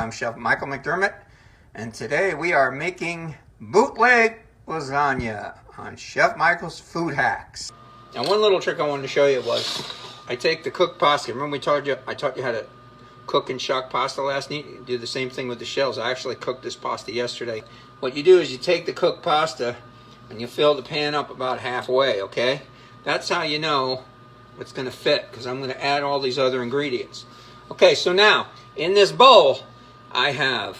I'm Chef Michael McDermott, and today we are making bootleg lasagna on Chef Michael's Food Hacks. Now, one little trick I wanted to show you was I take the cooked pasta. Remember I taught you how to cook and shock pasta last night? You do the same thing with the shells. I actually cooked this pasta yesterday. What you do is you take the cooked pasta and you fill the pan up about halfway, okay? That's how you know it's going to fit, because I'm going to add all these other ingredients. Okay, so now, in this bowl, I have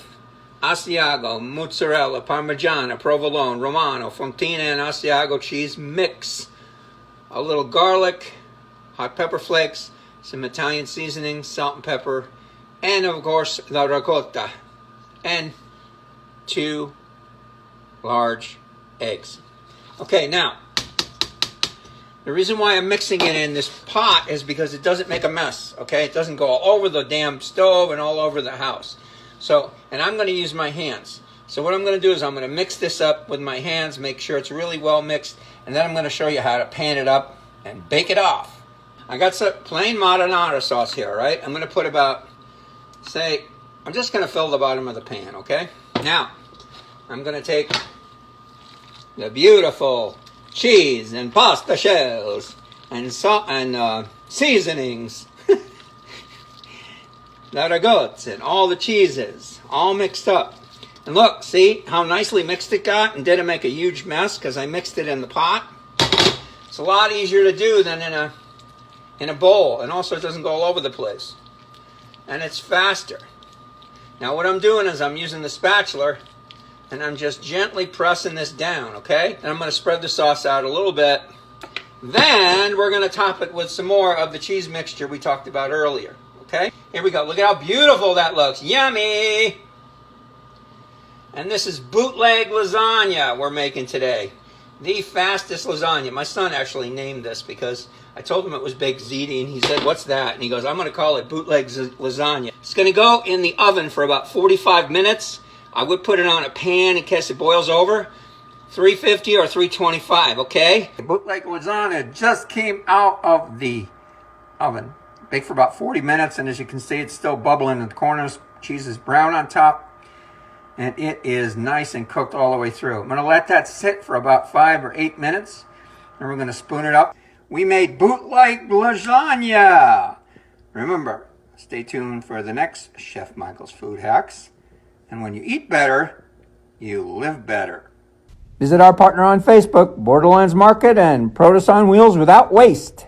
Asiago, mozzarella, parmigiana, provolone, romano, fontina, and Asiago cheese mix. A little garlic, hot pepper flakes, some Italian seasoning, salt and pepper, and of course, the ricotta, and 2 large eggs. Okay, now, the reason why I'm mixing it in this pot is because it doesn't make a mess, okay? It doesn't go all over the damn stove and all over the house. So, and I'm going to use my hands. So what I'm going to do is I'm going to mix this up with my hands, make sure it's really well mixed, and then I'm going to show you how to pan it up and bake it off. I got some plain marinara sauce here, right? I'm going to put about, I'm just going to fill the bottom of the pan, okay? Now, I'm going to take the beautiful cheese and pasta shells and salt and seasonings, the ragots and all the cheeses, all mixed up. And look, see how nicely mixed it got, and didn't make a huge mess because I mixed it in the pot. It's a lot easier to do than in a bowl, and also it doesn't go all over the place, and it's faster. Now what I'm doing is I'm using the spatula, and I'm just gently pressing this down, okay? And I'm going to spread the sauce out a little bit. Then we're going to top it with some more of the cheese mixture we talked about earlier, okay? Here we go. Look at how beautiful that looks. Yummy! And this is bootleg lasagna we're making today. The fastest lasagna. My son actually named this because I told him it was baked ziti, and he said, "What's that?" And he goes, "I'm going to call it bootleg lasagna." It's going to go in the oven for about 45 minutes. I would put it on a pan in case it boils over. 350 or 325, okay? Bootleg lasagna just came out of the oven. Baked for about 40 minutes, and as you can see, it's still bubbling in the corners. Cheese is brown on top, and it is nice and cooked all the way through. I'm going to let that sit for about 5 or 8 minutes, and we're going to spoon it up. We made bootleg lasagna. Remember, stay tuned for the next Chef Michael's Food Hacks. And when you eat better, you live better. Visit our partner on Facebook, Borderlands Market and Produce on Wheels Without Waste.